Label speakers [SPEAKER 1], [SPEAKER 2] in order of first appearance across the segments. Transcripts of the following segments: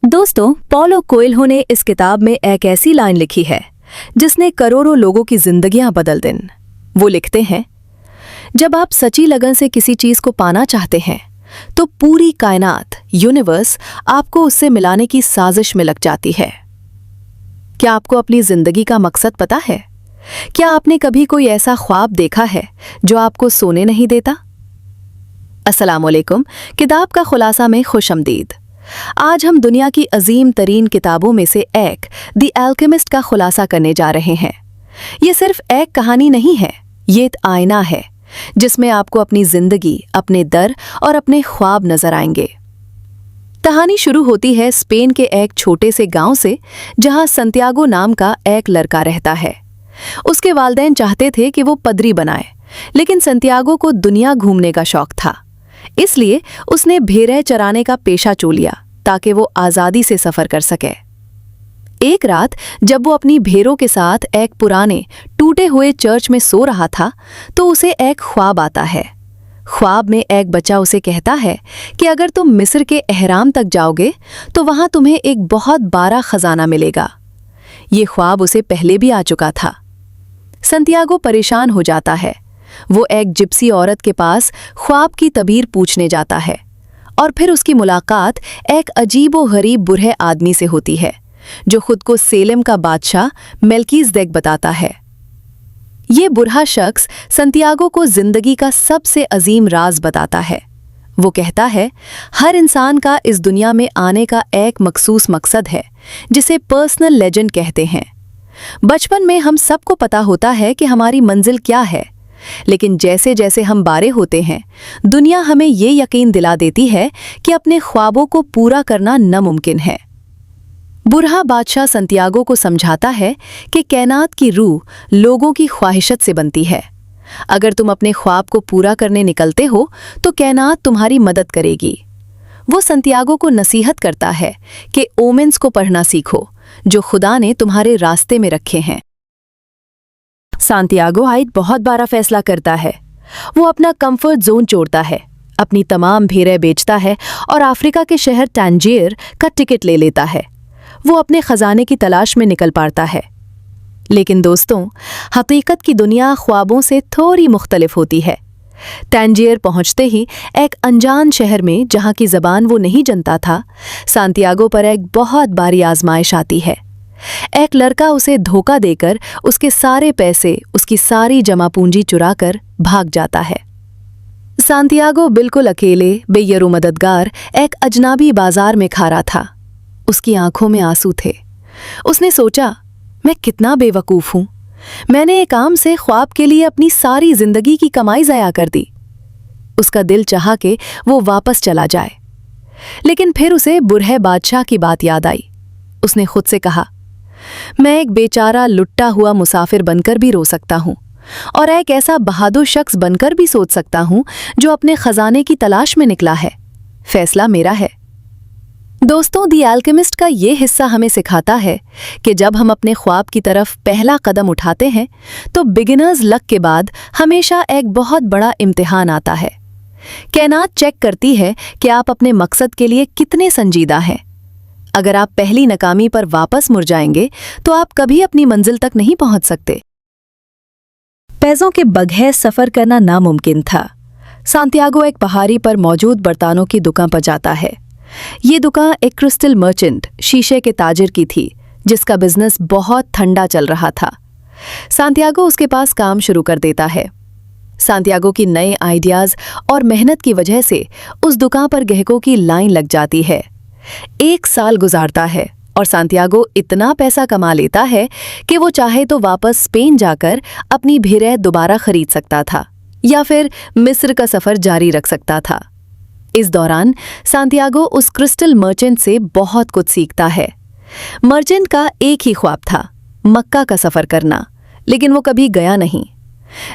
[SPEAKER 1] दोस्तों, Paulo Coelho ने इस किताब में एक ऐसी लाइन लिखी है जिसने करोड़ों लोगों की जिंदगियां बदल दी। वो लिखते हैं, जब आप सच्ची लगन से किसी चीज को पाना चाहते हैं तो पूरी कायनात, यूनिवर्स आपको उससे मिलाने की साजिश में लग जाती है। क्या आपको अपनी जिंदगी का मकसद पता है? क्या आपने कभी कोई ऐसा ख्वाब देखा है जो आपको सोने नहीं देता? अस्सलामुअलैकुम, किताब का खुलासा में खुशअमदीद। आज हम दुनिया की अजीम तरीन किताबों में से एक द अल्केमिस्ट का खुलासा करने जा रहे हैं। ये सिर्फ एक कहानी नहीं है, ये एक आईना है जिसमें आपको अपनी जिंदगी, अपने डर और अपने ख्वाब नजर आएंगे। कहानी शुरू होती है स्पेन के एक छोटे से गांव से, जहां संतियागो नाम का एक लड़का रहता है। उसके वालिदैन चाहते थे कि वो पदरी बनाए, लेकिन संतियागो को दुनिया घूमने का शौक था। इसलिए उसने भेड़ें चराने का पेशा चुन लिया ताकि वो आज़ादी से सफ़र कर सके। एक रात जब वो अपनी भेड़ों के साथ एक पुराने टूटे हुए चर्च में सो रहा था तो उसे एक ख्वाब आता है। ख्वाब में एक बच्चा उसे कहता है कि अगर तुम मिस्र के एहराम तक जाओगे तो वहाँ तुम्हें एक बहुत बड़ा खजाना मिलेगा। ये ख्वाब उसे पहले भी आ चुका था। संतियागो परेशान हो जाता है। वो एक जिप्सी औरत के पास ख्वाब की तबीर पूछने जाता है और फिर उसकी मुलाकात एक अजीबो-गरीब बूढ़े आदमी से होती है जो खुद को सेलेम का बादशाह मेल्कीसेदेक बताता है। ये बूढ़ा शख्स संतियागो को जिंदगी का सबसे अजीम राज बताता है। वो कहता है, हर इंसान का इस दुनिया में आने का एक मखसूस मकसद है जिसे पर्सनल लेजेंड कहते हैं। बचपन में हम सबको पता होता है कि हमारी मंजिल क्या है, लेकिन जैसे जैसे हम बड़े होते हैं दुनिया हमें ये यकीन दिला देती है कि अपने ख्वाबों को पूरा करना नामुमकिन है। बूढ़ा बादशाह संतियागो को समझाता है कि कायनात की रूह लोगों की ख्वाहिशत से बनती है। अगर तुम अपने ख्वाब को पूरा करने निकलते हो तो कायनात तुम्हारी मदद करेगी। वो संतियागो को नसीहत करता है कि ओमेन्स को पढ़ना सीखो जो खुदा ने तुम्हारे रास्ते में रखे हैं। संतियागो आज बहुत बड़ा फैसला करता है। वो अपना कंफर्ट जोन छोड़ता है, अपनी तमाम भेड़ें बेचता है और अफ्रीका के शहर टैंजियर का टिकट ले लेता है। वो अपने खजाने की तलाश में निकल पड़ता है। लेकिन दोस्तों, हकीकत की दुनिया ख्वाबों से थोड़ी मुख्तलिफ होती है। टैंजियर पहुंचते ही एक अनजान शहर में, जहां की ज़बान वो नहीं जानता था, संतियागो पर एक बहुत बड़ी आजमाइश आती है। एक लड़का उसे धोखा देकर उसके सारे पैसे, उसकी सारी जमा पूंजी चुराकर भाग जाता है। संतियागो बिल्कुल अकेले, बेयरू मददगार एक अजनबी बाजार में खड़ा था। उसकी आंखों में आंसू थे। उसने सोचा, मैं कितना बेवकूफ़ हूँ। मैंने एक आम से ख्वाब के लिए अपनी सारी जिंदगी की कमाई ज़ाया कर दी। उसका दिल चाहा कि वो वापस चला जाए, लेकिन फिर उसे बूढ़े बादशाह की बात याद आई। उसने खुद से कहा, मैं एक बेचारा लुट्टा हुआ मुसाफिर बनकर भी रो सकता हूँ और एक ऐसा बहादुर शख्स बनकर भी सोच सकता हूँ जो अपने खजाने की तलाश में निकला है। फैसला मेरा है। दोस्तों, द अल्केमिस्ट का ये हिस्सा हमें सिखाता है कि जब हम अपने ख्वाब की तरफ पहला कदम उठाते हैं तो बिगिनर्स लक के बाद हमेशा एक बहुत बड़ा इम्तिहान आता है। कायनात चेक करती है कि आप अपने मकसद के लिए कितने संजीदा हैं। अगर आप पहली नाकामी पर वापस मुड़ जाएंगे तो आप कभी अपनी मंजिल तक नहीं पहुंच सकते। पैसों के बगैर सफर करना नामुमकिन था। संतियागो एक पहाड़ी पर मौजूद बर्तनों की दुकान पर जाता है। ये दुकान एक क्रिस्टल मर्चेंट, शीशे के ताजिर की थी, जिसका बिजनेस बहुत ठंडा चल रहा था। संतियागो उसके पास काम शुरू कर देता है। संतियागो की नए आइडियाज और मेहनत की वजह से उस दुकान पर ग्राहकों की लाइन लग जाती है। 1 साल गुजारता है और संतियागो इतना पैसा कमा लेता है कि वो चाहे तो वापस स्पेन जाकर अपनी भेड़ें दोबारा खरीद सकता था या फिर मिस्र का सफ़र जारी रख सकता था। इस दौरान संतियागो उस क्रिस्टल मर्चेंट से बहुत कुछ सीखता है। मर्चेंट का एक ही ख्वाब था, मक्का का सफ़र करना, लेकिन वो कभी गया नहीं।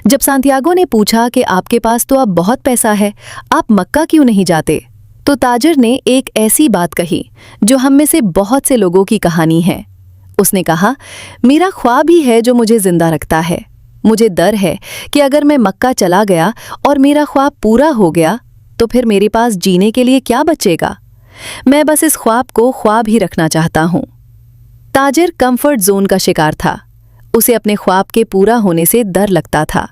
[SPEAKER 1] जब संतियागो ने पूछा कि आपके पास तो अब बहुत पैसा है, आप मक्का क्यों नहीं जाते, तो ताजिर ने एक ऐसी बात कही जो हम में से बहुत से लोगों की कहानी है। उसने कहा, मेरा ख्वाब ही है जो मुझे जिंदा रखता है। मुझे डर है कि अगर मैं मक्का चला गया और मेरा ख्वाब पूरा हो गया तो फिर मेरे पास जीने के लिए क्या बचेगा। मैं बस इस ख्वाब को ख्वाब ही रखना चाहता हूँ। ताजिर कंफर्ट जोन का शिकार था। उसे अपने ख्वाब के पूरा होने से डर लगता था।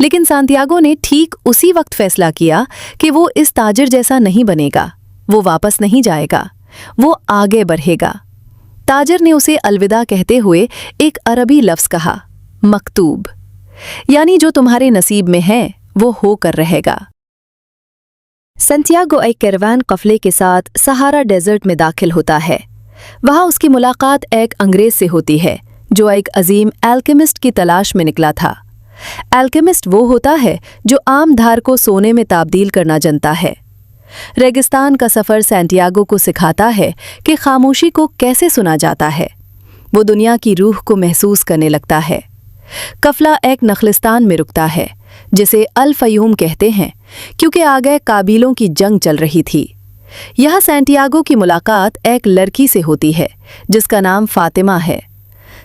[SPEAKER 1] लेकिन सांतियागो ने ठीक उसी वक्त फैसला किया कि वो इस ताजिर जैसा नहीं बनेगा। वो वापस नहीं जाएगा, वो आगे बढ़ेगा। ताजिर ने उसे अलविदा कहते हुए एक अरबी लफ्ज़ कहा, मकतूब, यानी जो तुम्हारे नसीब में है वो होकर रहेगा। सांतियागो एक कैरवान कफले के साथ सहारा डेजर्ट में दाखिल होता है। वहाँ उसकी मुलाकात एक अंग्रेज से होती है जो एक अजीम एल्केमिस्ट की तलाश में निकला था। एल्केमिस्ट वो होता है जो आम धार को सोने में तब्दील करना जानता है। रेगिस्तान का सफ़र सांतियागो को सिखाता है कि खामोशी को कैसे सुना जाता है। वो दुनिया की रूह को महसूस करने लगता है। कफला एक नखलिस्तान में रुकता है जिसे अल फयूम कहते हैं, क्योंकि आगे काबीलों की जंग चल रही थी। यहाँ सांतियागो की मुलाकात एक लड़की से होती है जिसका नाम फातिमा है।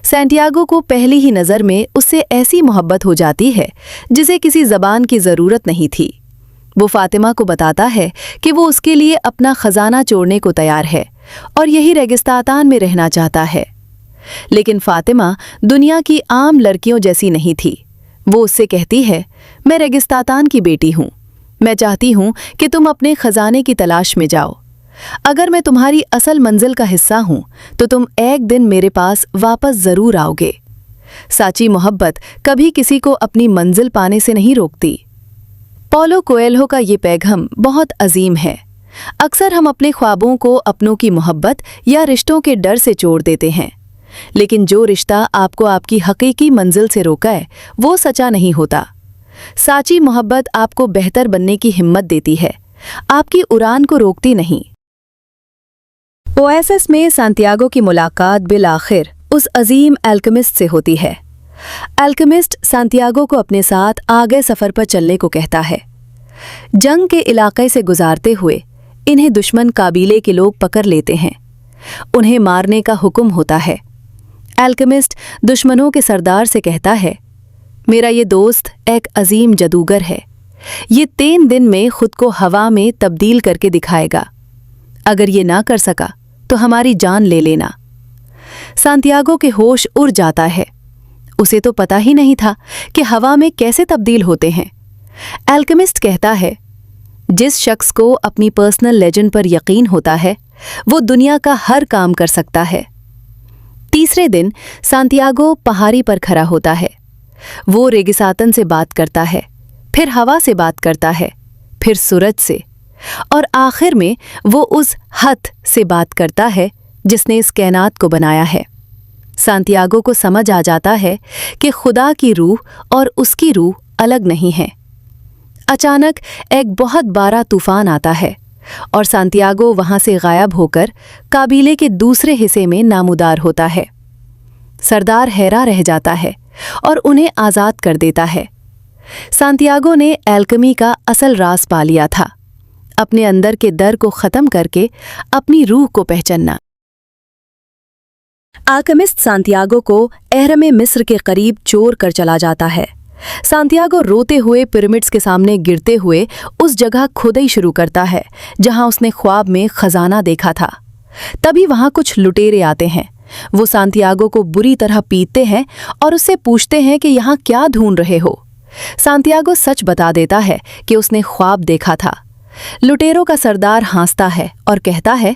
[SPEAKER 1] सांतियागो को पहली ही नज़र में उससे ऐसी मोहब्बत हो जाती है जिसे किसी ज़बान की ज़रूरत नहीं थी। वो फातिमा को बताता है कि वो उसके लिए अपना खजाना छोड़ने को तैयार है और यही रेगिस्तान में रहना चाहता है। लेकिन फातिमा दुनिया की आम लड़कियों जैसी नहीं थी। वो उससे कहती है, मैं रेगिस्तान की बेटी हूँ। मैं चाहती हूँ कि तुम अपने खजाने की तलाश में जाओ। अगर मैं तुम्हारी असल मंजिल का हिस्सा हूँ तो तुम एक दिन मेरे पास वापस ज़रूर आओगे। साची मोहब्बत कभी किसी को अपनी मंजिल पाने से नहीं रोकती। पॉलो कोएल्हो का ये पैगाम बहुत अजीम है। अक्सर हम अपने ख्वाबों को अपनों की मोहब्बत या रिश्तों के डर से जोड़ देते हैं, लेकिन जो रिश्ता आपको आपकी हकीकी मंजिल से रोकाए वो सच्चा नहीं होता। साची मोहब्बत आपको बेहतर बनने की हिम्मत देती है, आपकी उड़ान को रोकती नहीं। ओएसिस में सांतियागो की मुलाकात बिल आखिर उस अजीम एल्केमिस्ट से होती है। एल्केमिस्ट सांतियागो को अपने साथ आगे सफ़र पर चलने को कहता है। जंग के इलाके से गुजारते हुए इन्हें दुश्मन काबीले के लोग पकड़ लेते हैं। उन्हें मारने का हुक्म होता है। एल्केमिस्ट दुश्मनों के सरदार से कहता है, मेरा ये दोस्त एक अजीम जादूगर है। ये 3 दिन में खुद को हवा में तब्दील करके दिखाएगा। अगर ये ना कर सका तो हमारी जान ले लेना। सांतियागो के होश उड़ जाता है। उसे तो पता ही नहीं था कि हवा में कैसे तब्दील होते हैं। एल्केमिस्ट कहता है, जिस शख्स को अपनी पर्सनल लेजेंड पर यकीन होता है वो दुनिया का हर काम कर सकता है। तीसरे दिन सांतियागो पहाड़ी पर खड़ा होता है। वो रेगिस्तान से बात करता है, फिर हवा से बात करता है, फिर सूरज से, और आखिर में वो उस हथ से बात करता है जिसने इस कायनात को बनाया है। सांतियागो को समझ आ जाता है कि खुदा की रूह और उसकी रूह अलग नहीं है। अचानक एक बहुत बड़ा तूफान आता है और सांतियागो वहां से गायब होकर काबीले के दूसरे हिस्से में नामुदार होता है। सरदार हैरा रह जाता है और उन्हें आज़ाद कर देता है। सांतियागो ने एल्केमी का असल राज पा लिया था, अपने अंदर के डर को ख़त्म करके अपनी रूह को पहचानना। एल्केमिस्ट सांतियागो को एहरम मिस्र के करीब चोर कर चला जाता है। सांतियागो रोते हुए पिरामिड्स के सामने गिरते हुए उस जगह खुदाई शुरू करता है जहां उसने ख्वाब में खजाना देखा था। तभी वहां कुछ लुटेरे आते हैं। वो सांतियागो को बुरी तरह पीटते हैं और उससे पूछते हैं कि यहाँ क्या ढूंढ रहे हो। सांतियागो सच बता देता है कि उसने ख्वाब देखा था। लुटेरों का सरदार हंसता है और कहता है,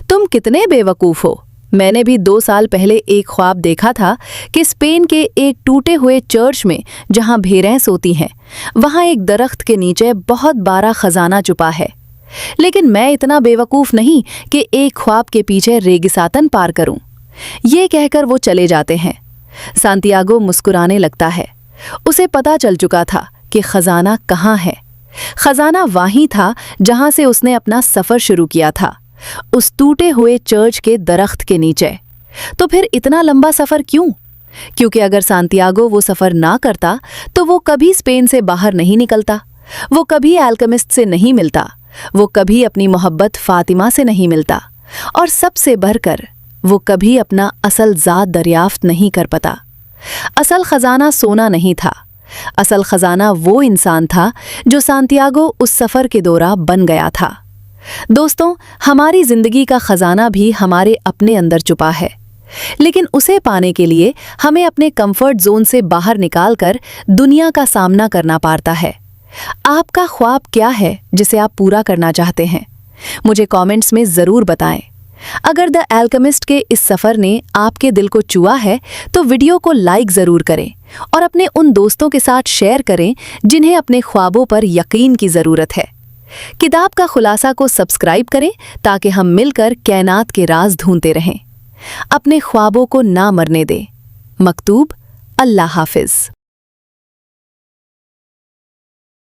[SPEAKER 1] तुम कितने बेवकूफ़ हो। मैंने भी 2 साल पहले एक ख्वाब देखा था कि स्पेन के एक टूटे हुए चर्च में जहां भेड़ें सोती हैं वहां एक दरख्त के नीचे बहुत बड़ा खजाना छुपा है। लेकिन मैं इतना बेवकूफ़ नहीं कि एक ख्वाब के पीछे रेगिस्तान पार करूं। ये कहकर वो चले जाते हैं। सांतियागो मुस्कुराने लगता है। उसे पता चल चुका था कि खजाना कहाँ है। खजाना वहीं था जहां से उसने अपना सफ़र शुरू किया था, उस टूटे हुए चर्च के दरख्त के नीचे। तो फिर इतना लंबा सफ़र क्यों? क्योंकि अगर सांतियागो वो सफ़र ना करता तो वो कभी स्पेन से बाहर नहीं निकलता, वो कभी एल्केमिस्ट से नहीं मिलता, वो कभी अपनी मोहब्बत फातिमा से नहीं मिलता, और सबसे बढ़कर वो कभी अपना असल ज़ात दरियाफ्त नहीं कर पाता। असल खजाना सोना नहीं था, असल खजाना वो इंसान था जो सांतियागो उस सफ़र के दौरान बन गया था। दोस्तों, हमारी जिंदगी का खजाना भी हमारे अपने अंदर छुपा है, लेकिन उसे पाने के लिए हमें अपने कंफर्ट जोन से बाहर निकालकर दुनिया का सामना करना पड़ता है। आपका ख्वाब क्या है जिसे आप पूरा करना चाहते हैं? मुझे कमेंट्स में जरूर बताएं। अगर द एल्केमिस्ट के इस सफर ने आपके दिल को छुआ है तो वीडियो को लाइक जरूर करें और अपने उन दोस्तों के साथ शेयर करें जिन्हें अपने ख्वाबों पर यकीन की जरूरत है। किताब का खुलासा को सब्सक्राइब करें ताकि हम मिलकर कायनात के राज ढूंढते रहें। अपने ख्वाबों को ना मरने दें। मकतूब। अल्लाह हाफिज।